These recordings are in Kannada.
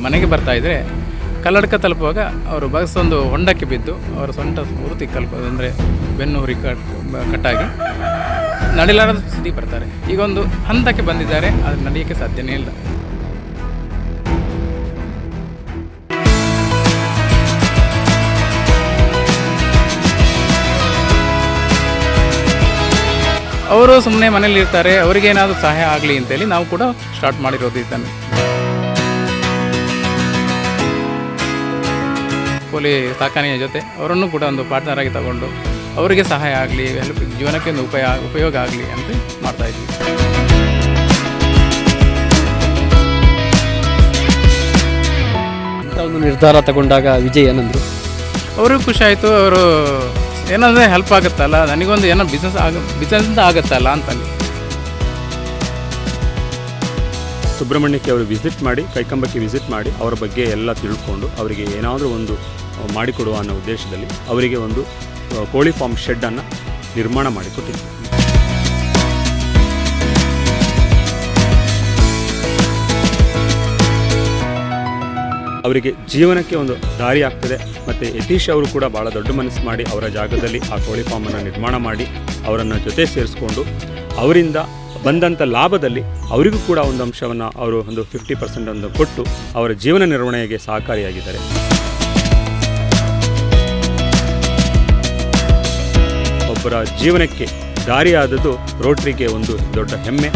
ಮನೆಗೆ ಬರ್ತಾಯಿದ್ರೆ ಕಲ್ಲಡ್ಕ ತಲುಪುವಾಗ ಅವರು ಬಸ್ಸೊಂದು ಹೊಂಡಕ್ಕೆ ಬಿದ್ದು ಅವರ ಸೊಂಟ ಪೂರ್ತಿ ಅಂದರೆ ಬೆನ್ನು ಹುರಿ ಕಟ್ಟಾಗಿ ನಡಿಲಾರದ ಸ್ಥಿತಿ ಬರ್ತಾರೆ. ಈಗೊಂದು ಹಂತಕ್ಕೆ ಬಂದಿದ್ದಾರೆ, ಅದು ನಡೆಯೋಕ್ಕೆ ಸಾಧ್ಯನೇ ಇಲ್ಲ. ಅವರು ಸುಮ್ಮನೆ ಮನೇಲಿ ಇರ್ತಾರೆ, ಅವರಿಗೇನಾದರೂ ಸಹಾಯ ಆಗಲಿ ಅಂತೇಳಿ ನಾವು ಕೂಡ ಸ್ಟಾರ್ಟ್ ಮಾಡಿರೋದು ಇದನ್ನು. ಕೋಳಿ ಸಾಕಾಣೆಯ ಜೊತೆ ಅವರನ್ನು ಕೂಡ ಒಂದು ಪಾರ್ಟ್ನರ್ ಆಗಿ ತಗೊಂಡು ಅವರಿಗೆ ಸಹಾಯ ಆಗಲಿ, ಜೀವನಕ್ಕೆ ಒಂದು ಉಪಯೋಗ ಆಗಲಿ ಅಂತ ಮಾಡ್ತಾಯಿದ್ವಿ. ಇಂಥ ಒಂದು ನಿರ್ಧಾರ ತಗೊಂಡಾಗ ವಿಜಯ್ ಏನಂದರು? ಅವ್ರಿಗೂ ಖುಷಿ ಆಯಿತು. ಅವರು ಏನಂದರೆ ಹೆಲ್ಪ್ ಆಗುತ್ತಲ್ಲ, ನನಗೊಂದು ಏನೋ ಬಿಸ್ನೆಸ್ ಆಗುತ್ತಲ್ಲ ಅಂತಂದು. ಸುಬ್ರಹ್ಮಣ್ಯಕ್ಕೆ ಅವರು ವಿಸಿಟ್ ಮಾಡಿ, ಕೈಕಂಬಕ್ಕೆ ವಿಸಿಟ್ ಮಾಡಿ ಅವರ ಬಗ್ಗೆ ಎಲ್ಲ ತಿಳ್ಕೊಂಡು ಅವರಿಗೆ ಏನಾದರೂ ಒಂದು ಮಾಡಿಕೊಡುವ ಅನ್ನೋ ಉದ್ದೇಶದಲ್ಲಿ ಅವರಿಗೆ ಒಂದು ಕೋಳಿ ಫಾರ್ಮ್ ಶೆಡ್ಡನ್ನು ನಿರ್ಮಾಣ ಮಾಡಿಕೊಟ್ಟಿದ್ದರು. ಅವರಿಗೆ ಜೀವನಕ್ಕೆ ಒಂದು ದಾರಿ ಆಗ್ತದೆ. ಮತ್ತು ಯತೀಶ್ ಅವರು ಕೂಡ ಭಾಳ ದೊಡ್ಡ ಮನಸ್ಸು ಮಾಡಿ ಅವರ ಜಾಗದಲ್ಲಿ ಆ ಕೋಳಿ ಫಾರ್ಮನ್ನು ನಿರ್ಮಾಣ ಮಾಡಿ ಅವರನ್ನು ಜೊತೆ ಸೇರಿಸ್ಕೊಂಡು ಅವರಿಂದ ಬಂದಂಥ ಲಾಭದಲ್ಲಿ ಅವರಿಗೂ ಕೂಡ ಒಂದು ಅಂಶವನ್ನು ಅವರು ಒಂದು 50% ಒಂದು ಕೊಟ್ಟು ಅವರ ಜೀವನ ನಿರ್ವಹಣೆಗೆ ಸಹಕಾರಿಯಾಗಿದ್ದಾರೆ. ಒಬ್ಬರ ಜೀವನಕ್ಕೆ ದಾರಿಯಾದದ್ದು ರೋಟರಿಗೆ ಒಂದು ದೊಡ್ಡ ಹೆಮ್ಮೆ.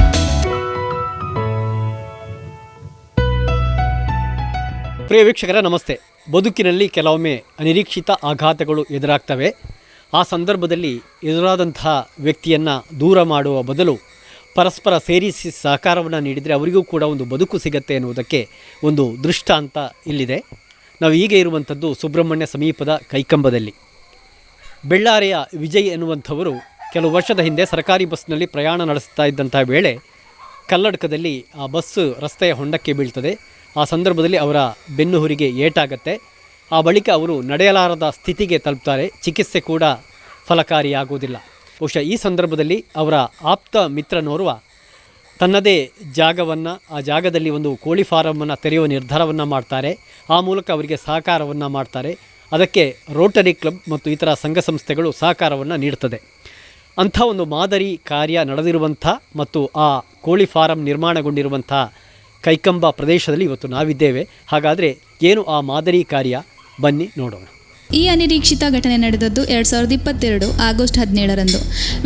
ಪ್ರಿಯ ವೀಕ್ಷಕರ ನಮಸ್ತೆ. ಬದುಕಿನಲ್ಲಿ ಕೆಲವೊಮ್ಮೆ ಅನಿರೀಕ್ಷಿತ ಆಘಾತಗಳು ಎದುರಾಗ್ತವೆ. ಆ ಸಂದರ್ಭದಲ್ಲಿ ಎದುರಾದಂತಹ ವ್ಯಕ್ತಿಯನ್ನು ದೂರ ಮಾಡುವ ಬದಲು ಪರಸ್ಪರ ಸೇರಿಸಿ ಸಹಕಾರವನ್ನು ನೀಡಿದರೆ ಅವರಿಗೂ ಕೂಡ ಒಂದು ಬದುಕು ಸಿಗತ್ತೆ ಎನ್ನುವುದಕ್ಕೆ ಒಂದು ದೃಷ್ಟಾಂತ ಇಲ್ಲಿದೆ. ನಾವು ಈಗ ಇರುವಂಥದ್ದು ಸುಬ್ರಹ್ಮಣ್ಯ ಸಮೀಪದ ಕೈಕಂಬದಲ್ಲಿ. ಬೆಳ್ಳಾರಿಯ ವಿಜಯ್ ಎನ್ನುವಂಥವರು ಕೆಲವು ವರ್ಷದ ಹಿಂದೆ ಸರ್ಕಾರಿ ಬಸ್ನಲ್ಲಿ ಪ್ರಯಾಣ ನಡೆಸ್ತಾ ಇದ್ದಂಥ ವೇಳೆ ಕಲ್ಲಡ್ಕದಲ್ಲಿ ಆ ಬಸ್ ರಸ್ತೆಯ ಹೊಂಡಕ್ಕೆ ಬೀಳ್ತದೆ. ಆ ಸಂದರ್ಭದಲ್ಲಿ ಅವರ ಬೆನ್ನು ಹುರಿಗೆ ಏಟಾಗತ್ತೆ. ಆ ಬಳಿಕ ಅವರು ನಡೆಯಲಾರದ ಸ್ಥಿತಿಗೆ ತಲುಪ್ತಾರೆ. ಚಿಕಿತ್ಸೆ ಕೂಡ ಫಲಕಾರಿಯಾಗುವುದಿಲ್ಲ. ಬಹುಶಃ ಈ ಸಂದರ್ಭದಲ್ಲಿ ಅವರ ಆಪ್ತ ಮಿತ್ರನೋರ್ವ ತನ್ನದೇ ಜಾಗವನ್ನು, ಆ ಜಾಗದಲ್ಲಿ ಒಂದು ಕೋಳಿ ಫಾರಮನ್ನು ತೆರೆಯುವ ನಿರ್ಧಾರವನ್ನು ಮಾಡ್ತಾರೆ. ಆ ಮೂಲಕ ಅವರಿಗೆ ಸಹಕಾರವನ್ನು ಮಾಡ್ತಾರೆ. ಅದಕ್ಕೆ ರೋಟರಿ ಕ್ಲಬ್ ಮತ್ತು ಇತರ ಸಂಘ ಸಂಸ್ಥೆಗಳು ಸಹಕಾರವನ್ನು ನೀಡುತ್ತದೆ. ಅಂಥ ಒಂದು ಮಾದರಿ ಕಾರ್ಯ ನಡೆದಿರುವಂಥ ಮತ್ತು ಆ ಕೋಳಿ ಫಾರಂ ನಿರ್ಮಾಣಗೊಂಡಿರುವಂಥ ಕೈಕಂಬ ಪ್ರದೇಶದಲ್ಲಿ ಇವತ್ತು ನಾವಿದ್ದೇವೆ. ಹಾಗಾದರೆ ಏನು ಆ ಮಾದರಿ ಕಾರ್ಯ, ಬನ್ನಿ ನೋಡೋಣ. ಈ ಅನಿರೀಕ್ಷಿತ ಘಟನೆ ನಡೆದದ್ದು 2022 ಆಗಸ್ಟ್ 17ರಂದು.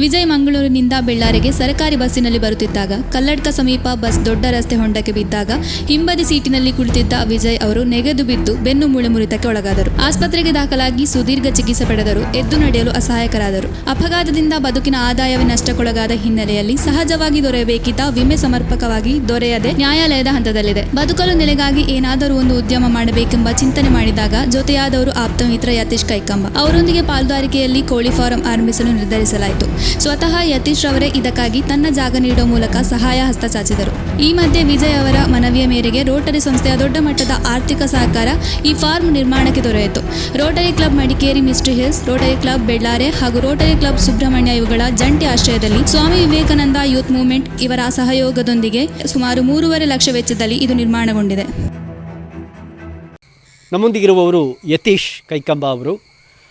ವಿಜಯ್ ಮಂಗಳೂರಿನಿಂದ ಬೆಳ್ಳಾರಿಗೆ ಸರ್ಕಾರಿ ಬಸ್ಸಿನಲ್ಲಿ ಬರುತ್ತಿದ್ದಾಗ ಕಲ್ಲಡ್ಕ ಸಮೀಪ ಬಸ್ ದೊಡ್ಡ ರಸ್ತೆ ಹೊಂಡಕ್ಕೆ ಬಿದ್ದಾಗ ಹಿಂಬದಿ ಸೀಟಿನಲ್ಲಿ ಕುಳಿತಿದ್ದ ವಿಜಯ್ ಅವರು ನೆಗೆದು ಬಿದ್ದು ಬೆನ್ನು ಮೂಳೆ ಮುರಿತಕ್ಕೆ ಒಳಗಾದರು. ಆಸ್ಪತ್ರೆಗೆ ದಾಖಲಾಗಿ ಸುದೀರ್ಘ ಚಿಕಿತ್ಸೆ ಪಡೆದರು. ಎದ್ದು ನಡೆಯಲು ಅಸಹಾಯಕರಾದರು. ಅಪಘಾತದಿಂದ ಬದುಕಿನ ಆದಾಯವೇ ನಷ್ಟಕ್ಕೊಳಗಾದ ಹಿನ್ನೆಲೆಯಲ್ಲಿ ಸಹಜವಾಗಿ ದೊರೆಯಬೇಕಿದ್ದ ವಿಮೆ ಸಮರ್ಪಕವಾಗಿ ದೊರೆಯದೆ ನ್ಯಾಯಾಲಯದ ಹಂತದಲ್ಲಿದೆ. ಬದುಕಲು ನೆಲೆಗಾಗಿ ಏನಾದರೂ ಒಂದು ಉದ್ಯಮ ಮಾಡಬೇಕೆಂಬ ಚಿಂತನೆ ಮಾಡಿದಾಗ ಜೊತೆಯಾದವರು ಆಪ್ತ ಮಿತ್ರ ಯತೀಶ್ ಕೈಕಂಬ ಅವರೊಂದಿಗೆ ಪಾಲುದಾರಿಕೆಯಲ್ಲಿ ಕೋಳಿ ಫಾರಂ ಆರಂಭಿಸಲು ನಿರ್ಧರಿಸಲಾಯಿತು. ಸ್ವತಃ ಯತೀಶ್ ರವರೇ ಇದಕ್ಕಾಗಿ ತನ್ನ ಜಾಗ ನೀಡುವ ಮೂಲಕ ಸಹಾಯ ಹಸ್ತ ಚಾಚಿದರು. ಈ ಮಧ್ಯೆ ವಿಜಯ್ ಅವರ ಮನವಿಯ ಮೇರೆಗೆ ರೋಟರಿ ಸಂಸ್ಥೆಯ ದೊಡ್ಡ ಮಟ್ಟದ ಆರ್ಥಿಕ ಸಹಕಾರ ಈ ಫಾರ್ಮ್ ನಿರ್ಮಾಣಕ್ಕೆ ದೊರೆಯಿತು. Rotary club Madikeri mystery hills, Rotary club Bellare ಹಾಗೂ ರೋಟರಿ ಕ್ಲಬ್ ಸುಬ್ರಹ್ಮಣ್ಯ ಇವುಗಳ ಜಂಟಿ ಆಶ್ರಯದಲ್ಲಿ ಸ್ವಾಮಿ ವಿವೇಕಾನಂದ ಯೂತ್ ಮೂವ್ಮೆಂಟ್ ಇವರ ಸಹಯೋಗದೊಂದಿಗೆ ಸುಮಾರು 3.5 ಲಕ್ಷ ವೆಚ್ಚದಲ್ಲಿ ಇದು ನಿರ್ಮಾಣಗೊಂಡಿದೆ. ನಮ್ಮೊಂದಿಗಿರುವವರು ಯತೀಶ್ ಕೈಕಂಬ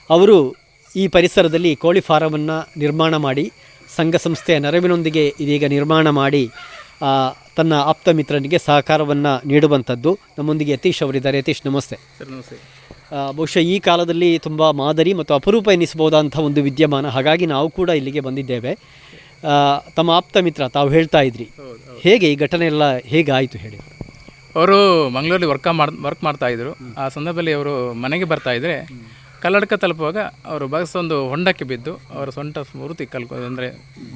ಅವರು ಈ ಪರಿಸರದಲ್ಲಿ ಕೋಳಿ ಫಾರಮನ್ನು ನಿರ್ಮಾಣ ಮಾಡಿ ಸಂಘ ಸಂಸ್ಥೆಯ ನೆರವಿನೊಂದಿಗೆ ಇದೀಗ ನಿರ್ಮಾಣ ಮಾಡಿ ತನ್ನ ಆಪ್ತ ಮಿತ್ರನಿಗೆ ಸಹಕಾರವನ್ನು ನೀಡುವಂಥದ್ದು. ನಮ್ಮೊಂದಿಗೆ ಯತೀಶ್ ಅವರಿದ್ದಾರೆ. ಯತೀಶ್ ನಮಸ್ತೆ. ಸರ್ ನಮಸ್ತೆ. ಬಹುಶಃ ಈ ಕಾಲದಲ್ಲಿ ತುಂಬ ಮಾದರಿ ಮತ್ತು ಅಪರೂಪ ಎನಿಸಬಹುದಂಥ ಒಂದು ವಿದ್ಯಮಾನ. ಹಾಗಾಗಿ ನಾವು ಕೂಡ ಇಲ್ಲಿಗೆ ಬಂದಿದ್ದೇವೆ. ತಮ್ಮ ಆಪ್ತ ಮಿತ್ರ ತಾವು ಹೇಳ್ತಾ ಇದ್ರಿ, ಹೇಗೆ ಈ ಘಟನೆ ಎಲ್ಲ ಹೇಗಾಯಿತು ಹೇಳಿ? ಅವರು ಮಂಗಳೂರಲ್ಲಿ ವರ್ಕ್ ಮಾಡ್ತಾಯಿದ್ರು. ಆ ಸಂದರ್ಭದಲ್ಲಿ ಅವರು ಮನೆಗೆ ಬರ್ತಾಯಿದ್ರೆ ಕಲ್ಲಡ್ಕ ತಲುಪುವಾಗ ಅವರು ಬಸ್ಸೊಂದು ಹೊಂಡಕ್ಕೆ ಬಿದ್ದು ಅವರ ಸೊಂಟ ಪೂರ್ತಿ ಅಂದರೆ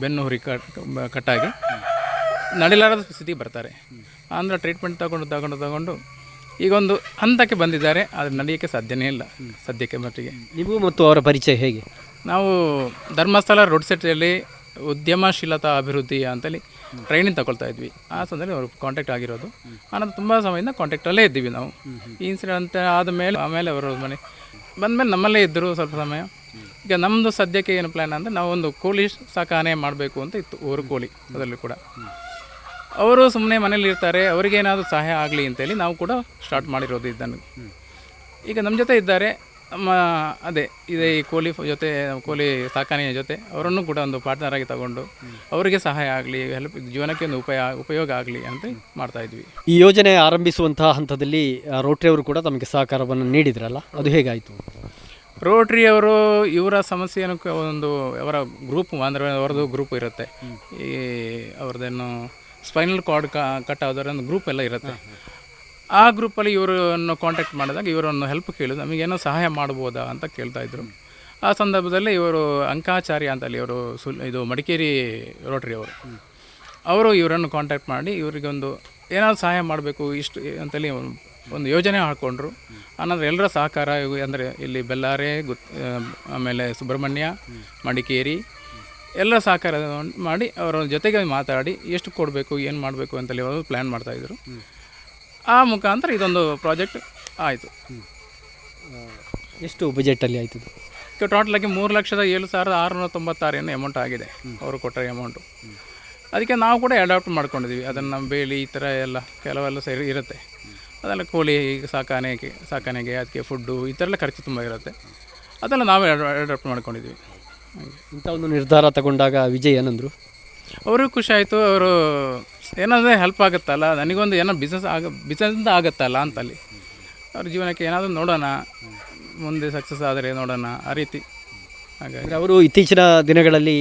ಬೆನ್ನು ಹುರಿ ಕಟ್ಟಾಗಿ ನಡಿಲಾರದ ಸ್ಥಿತಿ ಬರ್ತಾರೆ. ಅಂದರೆ ಟ್ರೀಟ್ಮೆಂಟ್ ತಗೊಂಡು ಈಗೊಂದು ಹಂತಕ್ಕೆ ಬಂದಿದ್ದಾರೆ, ಆದರೆ ನಡೆಯೋಕ್ಕೆ ಸಾಧ್ಯನೇ ಇಲ್ಲ ಸದ್ಯಕ್ಕೆ ಮಟ್ಟಿಗೆ. ನೀವು ಮತ್ತು ಅವರ ಪರಿಚಯ ಹೇಗೆ? ನಾವು ಧರ್ಮಸ್ಥಳ ರೋಡ್ ಸೈಡಲ್ಲಿ ಉದ್ಯಮಶೀಲತಾ ಅಭಿವೃದ್ಧಿ ಅಂತೇಳಿ ಟ್ರೈನಿಂಗ್ ತಗೊಳ್ತಾ ಇದ್ವಿ. ಆ ಸಂದರ್ಭದಲ್ಲಿ ಅವರು ಕಾಂಟ್ಯಾಕ್ಟ್ ಆಗಿರೋದು. ಆನಂತರ ತುಂಬ ಸಮಯದಿಂದ ಕಾಂಟ್ಯಾಕ್ಟಲ್ಲೇ ಇದ್ದೀವಿ ನಾವು. ಈ ಇನ್ಸಿಡೆಂಟ್ ಆಮೇಲೆ ಅವರು ಮನೆ ಬಂದಮೇಲೆ ನಮ್ಮಲ್ಲೇ ಇದ್ದರು ಸ್ವಲ್ಪ ಸಮಯ. ಈಗ ನಮ್ಮದು ಸದ್ಯಕ್ಕೆ ಏನು ಪ್ಲ್ಯಾನ್ ಅಂದರೆ ನಾವು ಒಂದು ಕೋಳಿ ಸಾಕಾಣೆ ಮಾಡಬೇಕು ಅಂತ ಇತ್ತು. ಊರು ಕೋಳಿ ಅದರಲ್ಲಿ ಕೂಡ ಅವರು ಸುಮ್ಮನೆ ಮನೇಲಿ ಇರ್ತಾರೆ, ಅವರಿಗೇನಾದರೂ ಸಹಾಯ ಆಗಲಿ ಅಂತೇಳಿ ನಾವು ಕೂಡ ಸ್ಟಾರ್ಟ್ ಮಾಡಿರೋದು ಇದನ್ನು. ಈಗ ನಮ್ಮ ಜೊತೆ ಇದ್ದಾರೆ, ಅದೇ ಇದೇ ಈ ಕೋಳಿ ಜೊತೆ, ಕೋಳಿ ಸಾಕಾಣೆಯ ಜೊತೆ ಅವರನ್ನು ಕೂಡ ಒಂದು ಪಾರ್ಟ್ನರ್ ಆಗಿ ತಗೊಂಡು ಅವರಿಗೆ ಸಹಾಯ ಆಗಲಿ, ಜೀವನಕ್ಕೆ ಒಂದು ಉಪಯೋಗ ಆಗಲಿ ಅಂತ ಮಾಡ್ತಾಯಿದ್ವಿ. ಈ ಯೋಜನೆ ಆರಂಭಿಸುವಂತಹ ಹಂತದಲ್ಲಿ ರೋಟರಿ ಅವರು ಕೂಡ ತಮಗೆ ಸಹಕಾರವನ್ನು ನೀಡಿದ್ರಲ್ಲ, ಅದು ಹೇಗಾಯಿತು? ರೋಟ್ರಿ ಅವರು ಇವರ ಸಮಸ್ಯೆಯನ್ನು ಒಂದು ಅವರ ಗ್ರೂಪ್, ಅಂದರೆ ಅವರದ್ದು ಗ್ರೂಪ್ ಇರುತ್ತೆ, ಈ ಅವ್ರದ್ದೇನು ಸ್ಪೈನಲ್ ಕಾರ್ಡ್ ಕಟ್ ಆದವರೊಂದು ಗ್ರೂಪ್ ಎಲ್ಲ ಇರುತ್ತೆ. ಆ ಗ್ರೂಪಲ್ಲಿ ಇವರನ್ನು ಕಾಂಟ್ಯಾಕ್ಟ್ ಮಾಡಿದಾಗ ಇವರನ್ನು ಹೆಲ್ಪ್ ಕೇಳಿದ್ರು, ನಮಗೇನೋ ಸಹಾಯ ಮಾಡ್ಬೋದಾ ಅಂತ ಕೇಳ್ತಾಯಿದ್ರು. ಆ ಸಂದರ್ಭದಲ್ಲಿ ಇವರು ಅಂಕಾಚಾರ್ಯ ಅಂತಲ್ಲಿ ಇವರು ಇದು ಮಡಿಕೇರಿ ರೋಟ್ರಿ ಅವರು ಇವರನ್ನು ಕಾಂಟ್ಯಾಕ್ಟ್ ಮಾಡಿ ಇವರಿಗೊಂದು ಏನಾದರೂ ಸಹಾಯ ಮಾಡಬೇಕು ಇಷ್ಟು ಅಂತೇಳಿ ಒಂದು ಯೋಜನೆ ಹಾಕ್ಕೊಂಡ್ರು. ಅನ್ನೋದು ಎಲ್ಲರ ಸಹಕಾರ, ಅಂದರೆ ಇಲ್ಲಿ ಬೆಲ್ಲಾರೆ, ಆಮೇಲೆ ಸುಬ್ರಹ್ಮಣ್ಯ, ಮಡಿಕೇರಿ ಎಲ್ಲ ಸಹಕಾರ ಮಾಡಿ ಅವರ ಜೊತೆಗೆ ಮಾತಾಡಿ ಎಷ್ಟು ಕೊಡಬೇಕು, ಏನು ಮಾಡಬೇಕು ಅಂತೇಳಿ ಅವರು ಪ್ಲ್ಯಾನ್ ಮಾಡ್ತಾಯಿದ್ರು. ಆ ಮುಖಾಂತರ ಇದೊಂದು ಪ್ರಾಜೆಕ್ಟ್ ಆಯಿತು. ಎಷ್ಟು ಬಜೆಟಲ್ಲಿ ಆಯಿತು? ಟೋಟಲಾಗಿ 3,07,696 ಏನೋ ಅಮೌಂಟ್ ಆಗಿದೆ ಅವರು ಕೊಟ್ಟರೆ ಅಮೌಂಟು. ಅದಕ್ಕೆ ನಾವು ಕೂಡ ಅಡಾಪ್ಟ್ ಮಾಡ್ಕೊಂಡಿದ್ದೀವಿ. ಅದನ್ನು ಬೇಲಿ ಈ ಥರ ಎಲ್ಲ ಕೆಲವೆಲ್ಲ ಸೇರಿ ಇರುತ್ತೆ, ಅದೆಲ್ಲ ಕೋಳಿ ಸಾಕಾಣೆಗೆ ಅದಕ್ಕೆ ಫುಡ್ಡು ಈ ಥರ ಎಲ್ಲ ಖರ್ಚು ತುಂಬ ಇರುತ್ತೆ, ಅದೆಲ್ಲ ನಾವೇ ಅಡಾಪ್ಟ್ ಮಾಡ್ಕೊಂಡಿದ್ದೀವಿ. ಇಂಥ ಒಂದು ನಿರ್ಧಾರ ತಗೊಂಡಾಗ ವಿಜಯ್ ಏನಂದರು? ಅವ್ರಿಗೂ ಖುಷಿ ಆಯಿತು. ಅವರು ಏನಾದರೂ ಹೆಲ್ಪ್ ಆಗುತ್ತಲ್ಲ, ನನಗೊಂದು ಏನೋ ಬಿಸ್ನೆಸ್ಸಿಂದ ಆಗುತ್ತಲ್ಲ ಅಂತಲ್ಲಿ ಅವ್ರ ಜೀವನಕ್ಕೆ ಏನಾದರೂ ನೋಡೋಣ, ಮುಂದೆ ಸಕ್ಸಸ್ ಆದರೆ ನೋಡೋಣ, ಆ ರೀತಿ. ಹಾಗಾಗಿ ಅವರು ಇತ್ತೀಚಿನ ದಿನಗಳಲ್ಲಿ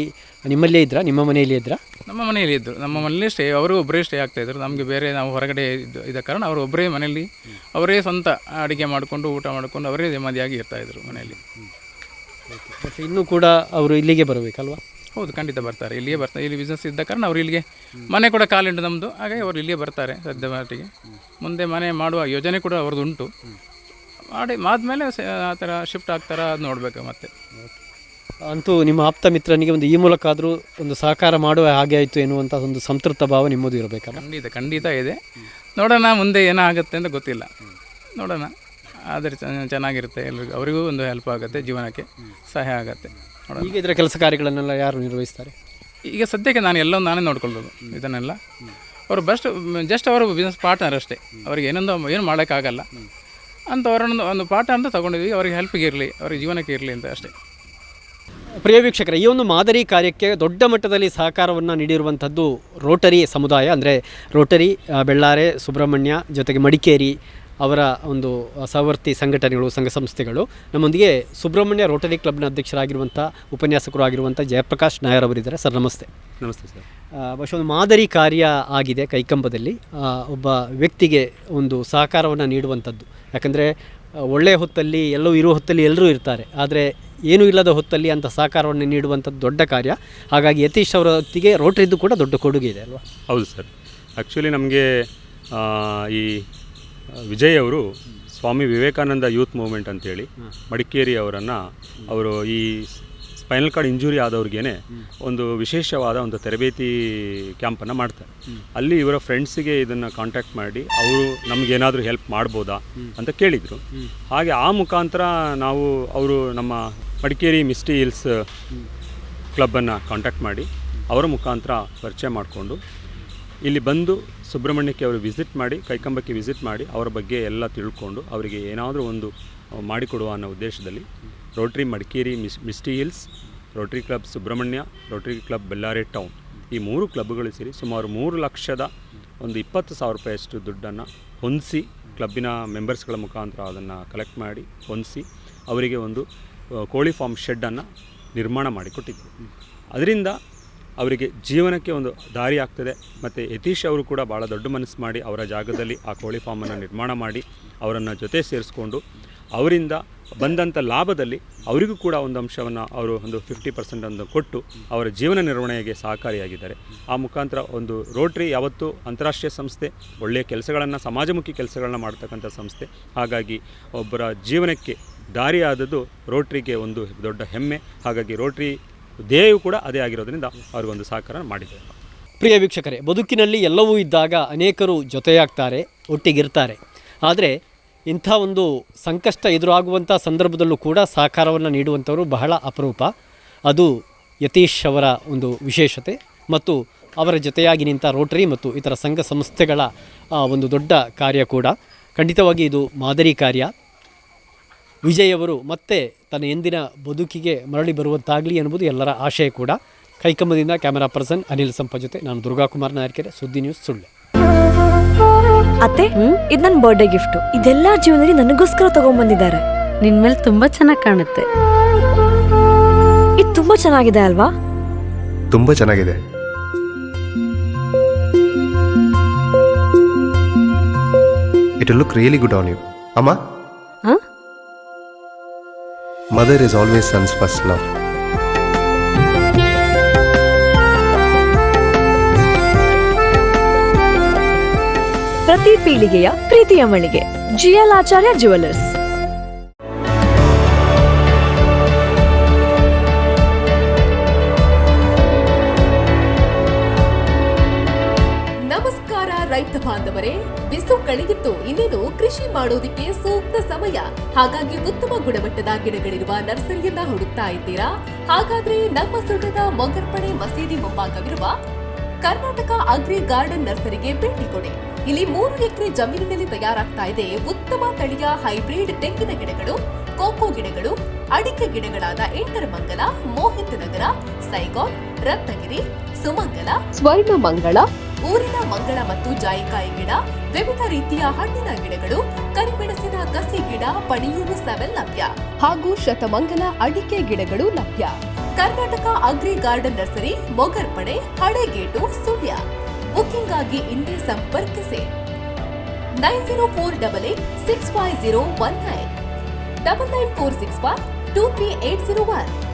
ನಿಮ್ಮಲ್ಲೇ ಇದ್ರಾ, ನಿಮ್ಮ ಮನೆಯಲ್ಲಿ ಇದ್ರಾ? ನಮ್ಮ ಮನೆಯಲ್ಲಿ ಇದ್ದರು, ನಮ್ಮ ಮನೇಲಿ ಸ್ಟೇ, ಅವರು ಒಬ್ಬರೇ ಸ್ಟೇ ಆಗ್ತಾಯಿದ್ರು. ನಮಗೆ ಬೇರೆ ನಾವು ಹೊರಗಡೆ ಇದ್ದ ಕಾರಣ ಅವರು ಒಬ್ಬರೇ ಮನೆಯಲ್ಲಿ ಅವರೇ ಸ್ವಂತ ಅಡುಗೆ ಮಾಡಿಕೊಂಡು ಊಟ ಮಾಡಿಕೊಂಡು ಅವರೇ ನೆಮ್ಮದಿಯಾಗಿ ಇರ್ತಾಯಿದ್ರು ಮನೆಯಲ್ಲಿ. ಮತ್ತು ಇನ್ನೂ ಕೂಡ ಅವರು ಇಲ್ಲಿಗೆ ಬರಬೇಕಲ್ವ? ಹೌದು, ಖಂಡಿತ ಬರ್ತಾರೆ, ಇಲ್ಲಿಯೇ ಬರ್ತಾರೆ. ಇಲ್ಲಿ ಬಿಸ್ನೆಸ್ ಇದ್ದ ಕಾರಣ ಅವರು ಇಲ್ಲಿಗೆ, ಮನೆ ಕೂಡ ಕಾಲಿಂಡು ನಮ್ಮದು, ಹಾಗಾಗಿ ಅವರು ಇಲ್ಲಿಯೇ ಬರ್ತಾರೆ ಸದ್ಯ ಮಟ್ಟಿಗೆ. ಮುಂದೆ ಮನೆ ಮಾಡುವ ಯೋಜನೆ ಕೂಡ ಅವ್ರದ್ದು ಉಂಟು, ಆದಮೇಲೆ ಆ ಥರ ಶಿಫ್ಟ್ ಆಗ್ತಾರ ಅದು ನೋಡಬೇಕು ಮತ್ತೆ. ಅಂತೂ ನಿಮ್ಮ ಆಪ್ತ ಮಿತ್ರನಿಗೆ ಒಂದು ಈ ಮೂಲಕ ಆದರೂ ಒಂದು ಸಹಕಾರ ಮಾಡುವ ಹಾಗೆ ಆಯಿತು ಎನ್ನುವಂಥ ಒಂದು ಸಂತೃಪ್ತ ಭಾವ ನಿಮ್ಮದು ಇರಬೇಕಲ್ಲ? ಖಂಡಿತ ಇದೆ. ನೋಡೋಣ ಮುಂದೆ ಏನಾಗುತ್ತೆ ಅಂತ ಗೊತ್ತಿಲ್ಲ, ನೋಡೋಣ. ಆದರೆ ಚೆನ್ನಾಗಿರುತ್ತೆ, ಎಲ್ರಿಗೂ ಅವರಿಗೂ ಒಂದು ಹೆಲ್ಪ್ ಆಗುತ್ತೆ, ಜೀವನಕ್ಕೆ ಸಹಾಯ ಆಗುತ್ತೆ. ಈಗ ಇದರ ಕೆಲಸ ಕಾರ್ಯಗಳನ್ನೆಲ್ಲ ಯಾರು ನಿರ್ವಹಿಸ್ತಾರೆ? ಈಗ ಸದ್ಯಕ್ಕೆ ನಾನೇ ನೋಡ್ಕೊಳ್ಳೋದು ಇದನ್ನೆಲ್ಲ. ಅವರು ಜಸ್ಟ್ ಅವರು ಬಿಸ್ನೆಸ್ ಪಾರ್ಟ್ನರ್ ಅಷ್ಟೇ, ಅವ್ರಿಗೆ ಏನು ಮಾಡೋಕ್ಕಾಗಲ್ಲ ಅಂತ ಅವರನ್ನು ಒಂದು ಪಾಠ ಅಂತ ತೊಗೊಂಡಿದ್ವಿ. ಅವ್ರಿಗೆ ಹೆಲ್ಪಿಗೆ ಇರಲಿ, ಅವ್ರಿಗೆ ಜೀವನಕ್ಕೆ ಇರಲಿ ಅಂತ ಅಷ್ಟೇ. ಪ್ರಿಯ ವೀಕ್ಷಕರೇ, ಈ ಒಂದು ಮಾದರಿ ಕಾರ್ಯಕ್ಕೆ ದೊಡ್ಡ ಮಟ್ಟದಲ್ಲಿ ಸಹಕಾರವನ್ನು ನೀಡಿರುವಂಥದ್ದು ರೋಟರಿ ಸಮುದಾಯ, ಅಂದರೆ ರೋಟರಿ ಬೆಳ್ಳಾರೆ, ಸುಬ್ರಹ್ಮಣ್ಯ, ಜೊತೆಗೆ ಮಡಿಕೇರಿ ಅವರ ಒಂದು ಸಹವರ್ತಿ ಸಂಘಟನೆಗಳು, ಸಂಘ ಸಂಸ್ಥೆಗಳು. ನಮ್ಮೊಂದಿಗೆ ಸುಬ್ರಹ್ಮಣ್ಯ ರೋಟರಿ ಕ್ಲಬ್ನ ಅಧ್ಯಕ್ಷರಾಗಿರುವಂಥ, ಉಪನ್ಯಾಸಕರು ಆಗಿರುವಂಥ ಜಯಪ್ರಕಾಶ್ ನಾಯರ್ ಅವರಿದ್ದಾರೆ. ಸರ್ ನಮಸ್ತೆ. ನಮಸ್ತೆ ಸರ್. ಬಹುಶಃ ಒಂದು ಮಾದರಿ ಕಾರ್ಯ ಆಗಿದೆ ಕೈಕಂಬದಲ್ಲಿ, ಒಬ್ಬ ವ್ಯಕ್ತಿಗೆ ಒಂದು ಸಹಕಾರವನ್ನು ನೀಡುವಂಥದ್ದು. ಯಾಕಂದರೆ ಒಳ್ಳೆಯ ಹೊತ್ತಲ್ಲಿ ಇರೋ ಹೊತ್ತಲ್ಲಿ ಎಲ್ಲರೂ ಇರ್ತಾರೆ, ಆದರೆ ಏನೂ ಇಲ್ಲದ ಹೊತ್ತಲ್ಲಿ ಅಂಥ ಸಹಕಾರವನ್ನು ನೀಡುವಂಥದ್ದು ದೊಡ್ಡ ಕಾರ್ಯ. ಹಾಗಾಗಿ ಯತೀಶ್ ಅವರ ಹೊತ್ತಿಗೆ ರೋಟರಿದ್ದು ಕೂಡ ದೊಡ್ಡ ಕೊಡುಗೆ ಇದೆ ಅಲ್ವಾ? ಹೌದು ಸರ್. ಆ್ಯಕ್ಚುಲಿ ನಮಗೆ ಈ ವಿಜಯ್ ಅವರು ಸ್ವಾಮಿ ವಿವೇಕಾನಂದ ಯೂತ್ ಮೂವ್ಮೆಂಟ್ ಅಂತೇಳಿ ಮಡಿಕೇರಿ ಅವರು ಈ ಸ್ಪೈನಲ್ ಕಾರ್ಡ್ ಇಂಜುರಿ ಆದವ್ರಿಗೇ ಒಂದು ವಿಶೇಷವಾದ ಒಂದು ತರಬೇತಿ ಕ್ಯಾಂಪನ್ನು ಮಾಡ್ತಾರೆ. ಅಲ್ಲಿ ಇವರ ಫ್ರೆಂಡ್ಸಿಗೆ ಇದನ್ನು ಕಾಂಟ್ಯಾಕ್ಟ್ ಮಾಡಿ ಅವರು ನಮಗೇನಾದರೂ ಹೆಲ್ಪ್ ಮಾಡ್ಬೋದಾ ಅಂತ ಕೇಳಿದರು. ಹಾಗೆ ಆ ಮುಖಾಂತರ ಅವರು ನಮ್ಮ ಮಡಿಕೇರಿ ಮಿಸ್ಟಿ ಹಿಲ್ಸ್ ಕ್ಲಬ್ಬನ್ನು ಕಾಂಟ್ಯಾಕ್ಟ್ ಮಾಡಿ ಅವರ ಮುಖಾಂತರ ಪರಿಚಯ ಮಾಡಿಕೊಂಡು ಇಲ್ಲಿ ಬಂದು ಸುಬ್ರಹ್ಮಣ್ಯಕ್ಕೆ ಅವರು ವಿಸಿಟ್ ಮಾಡಿ, ಕೈಕಂಬಕ್ಕೆ ವಿಸಿಟ್ ಮಾಡಿ ಅವರ ಬಗ್ಗೆ ಎಲ್ಲ ತಿಳ್ಕೊಂಡು ಅವರಿಗೆ ಏನಾದರೂ ಒಂದು ಮಾಡಿಕೊಡುವ ಅನ್ನೋ ಉದ್ದೇಶದಲ್ಲಿ Rotary Madikeri Misty Hills, Rotary Club Subrahmanya, Rotary Club Bellare Town, ಈ 3 ಕ್ಲಬ್ಗಳು ಸೇರಿ ಸುಮಾರು 3,20,000 ರೂಪಾಯಿಯಷ್ಟು ದುಡ್ಡನ್ನು ಹೊಂದಿಸಿ ಕ್ಲಬ್ಬಿನ ಮೆಂಬರ್ಸ್ಗಳ ಮುಖಾಂತರ ಅದನ್ನು ಕಲೆಕ್ಟ್ ಮಾಡಿ ಹೊಂದಿಸಿ ಅವರಿಗೆ ಒಂದು ಕೋಳಿ ಫಾರ್ಮ್ ಶೆಡ್ಡನ್ನು ನಿರ್ಮಾಣ ಮಾಡಿಕೊಟ್ಟಿದ್ದರು. ಅದರಿಂದ ಅವರಿಗೆ ಜೀವನಕ್ಕೆ ಒಂದು ದಾರಿ ಆಗ್ತದೆ. ಮತ್ತು ಯತೀಶ್ ಅವರು ಕೂಡ ಭಾಳ ದೊಡ್ಡ ಮನಸ್ಸು ಮಾಡಿ ಅವರ ಜಾಗದಲ್ಲಿ ಆ ಕೋಳಿ ಫಾರ್ಮನ್ನು ನಿರ್ಮಾಣ ಮಾಡಿ ಅವರನ್ನು ಜೊತೆ ಸೇರಿಸ್ಕೊಂಡು ಅವರಿಂದ ಬಂದಂಥ ಲಾಭದಲ್ಲಿ ಅವರಿಗೂ ಕೂಡ ಒಂದು ಅಂಶವನ್ನು ಅವರು ಒಂದು 50% ಕೊಟ್ಟು ಅವರ ಜೀವನ ನಿರ್ವಹಣೆಗೆ ಸಹಕಾರಿಯಾಗಿದ್ದಾರೆ. ಆ ಮುಖಾಂತರ ಒಂದು ರೋಟ್ರಿ ಯಾವತ್ತೂ ಅಂತಾರಾಷ್ಟ್ರೀಯ ಸಂಸ್ಥೆ, ಒಳ್ಳೆಯ ಕೆಲಸಗಳನ್ನು, ಸಮಾಜಮುಖಿ ಕೆಲಸಗಳನ್ನ ಮಾಡ್ತಕ್ಕಂಥ ಸಂಸ್ಥೆ. ಹಾಗಾಗಿ ಒಬ್ಬರ ಜೀವನಕ್ಕೆ ದಾರಿಯಾದದ್ದು ರೋಟ್ರಿಗೆ ಒಂದು ದೊಡ್ಡ ಹೆಮ್ಮೆ. ಹಾಗಾಗಿ ರೋಟ್ರಿ ಧ್ಯೇಯವು ಕೂಡ ಅದೇ ಆಗಿರೋದ್ರಿಂದ ಅವ್ರಿಗೊಂದು ಸಹಕಾರ ಮಾಡಿದ್ದಾರೆ. ಪ್ರಿಯ ವೀಕ್ಷಕರೇ, ಬದುಕಿನಲ್ಲಿ ಎಲ್ಲವೂ ಇದ್ದಾಗ ಅನೇಕರು ಜೊತೆಯಾಗ್ತಾರೆ, ಒಟ್ಟಿಗಿರ್ತಾರೆ. ಆದರೆ ಇಂಥ ಒಂದು ಸಂಕಷ್ಟ ಎದುರಾಗುವಂಥ ಸಂದರ್ಭದಲ್ಲೂ ಕೂಡ ಸಹಕಾರವನ್ನು ನೀಡುವಂಥವರು ಬಹಳ ಅಪರೂಪ. ಅದು ಯತೀಶ್ ಅವರ ಒಂದು ವಿಶೇಷತೆ. ಮತ್ತು ಅವರ ಜೊತೆಯಾಗಿ ನಿಂತ ರೋಟರಿ ಮತ್ತು ಇತರ ಸಂಘ ಸಂಸ್ಥೆಗಳ ಒಂದು ದೊಡ್ಡ ಕಾರ್ಯ ಕೂಡ. ಖಂಡಿತವಾಗಿ ಇದು ಮಾದರಿ ಕಾರ್ಯ. ವಿಜಯ್ ಅವರು ಮತ್ತೆ ತನ್ನ ಎಂದಿನ ಬದುಕಿಗೆ ಮರಳಿ ಬರುವಂತಾಗಲಿ ಎನ್ನುವುದು ಎಲ್ಲರ ಆಶಯ ಕೂಡ. ಕೈಕಮ್ಮದಿಂದ ಕ್ಯಾಮರಾ ಪರ್ಸನ್ ಅನಿಲ್ ಸಂಪ ಜೊತೆ ನಾನು ದುರ್ಗಾಕುಮಾರ್ ನಾಯರ್ಕೆರೆ, ಸುದ್ದಿ ನ್ಯೂಸ್, ಸುಳ್ಳೆ. ಅತ್ತೆ, ಇದು ನನ್ನ ಬರ್ಡೇ ಗಿಫ್ಟು. ಇದೆಲ್ಲ ಜೀವನದಲ್ಲಿ ನನಗೋಸ್ಕರ ತಗೊಂಡ್ಬಂದಿದ್ದಾರೆ. ನಿನ್ ಮೇಲೆ ತುಂಬಾ ಚೆನ್ನಾಗಿ ಕಾಣುತ್ತೆ. ಇದು ತುಂಬಾ ಚೆನ್ನಾಗಿದೆ ಅಲ್ವಾ? ತುಂಬ ಚೆನ್ನಾಗಿದೆ. It will look really good on you. Amma? Huh? Mother is always son's first love. ಪ್ರತಿ ಪೀಳಿಗೆಯ ಪ್ರೀತಿಯ ಮಳಿಗೆ GL ಆಚಾರ್ಯ ಜುವೆಲ್ಲರ್ಸ್. ನಮಸ್ಕಾರ ರೈತ ಬಾಂಧವರೇ, ಬಿಸು ಕಳೆಗಿತ್ತು, ಇನ್ನೇನು ಕೃಷಿ ಮಾಡೋದಿಕ್ಕೆ ಸೂಕ್ತ ಸಮಯ. ಹಾಗಾಗಿ ಉತ್ತಮ ಗುಣಮಟ್ಟದ ಗಿಡಗಳಿರುವ ನರ್ಸರಿಯನ್ನ ಹುಡುಕ್ತಾ ಇದ್ದೀರಾ? ಹಾಗಾದ್ರೆ ನಮ್ಮ ಸುಳ್ಯದ ಮೊಗರ್ಪಣೆ ಮಸೀದಿ ಮುಂಭಾಗವಿರುವ ಕರ್ನಾಟಕ ಅಗ್ರಿ ಗಾರ್ಡನ್ ನರ್ಸರಿಗೆ ಭೇಟಿ ಕೊಡಿ. ಇಲ್ಲಿ 3 ಎಕರೆ ಜಮೀನಿನಲ್ಲಿ ತಯಾರಾಗ್ತಾ ಇದೆ ಉತ್ತಮ ತಳಿಯ ಹೈಬ್ರಿಡ್ ತೆಂಗಿನ ಗಿಡಗಳು, ಕೋಕೋ ಗಿಡಗಳು, ಅಡಿಕೆ ಗಿಡಗಳಾದ ಎಂಟರಮಂಗಲ, ಮೋಹಿತ್ ನಗರ, ಸೈಗಾನ್, ರತ್ನಗಿರಿ, ಸುಮಂಗಲ, ಸ್ವರ್ಣ ಮಂಗಳ, ಊರಿನ ಮಂಗಳ ಮತ್ತು ಜಾಯಿಕಾಯಿ ಗಿಡ, ವಿವಿಧ ರೀತಿಯ ಹಣ್ಣಿನ ಗಿಡಗಳು, ಕರಿಮೆಣಸಿನ ಕಸಿ ಗಿಡ, ಪಣಿಯೂರು 7 ಲಭ್ಯ ಹಾಗೂ ಶತಮಂಗಲ ಅಡಿಕೆ ಗಿಡಗಳು ಲಭ್ಯ. Karnataka Agri Garden Nursery, Mogarpane, Halegate, Sullia. Booking ಆಗಿ ಇಂದೇ ಸಂಪರ್ಕಿಸಿ 9048865019 99465 23801.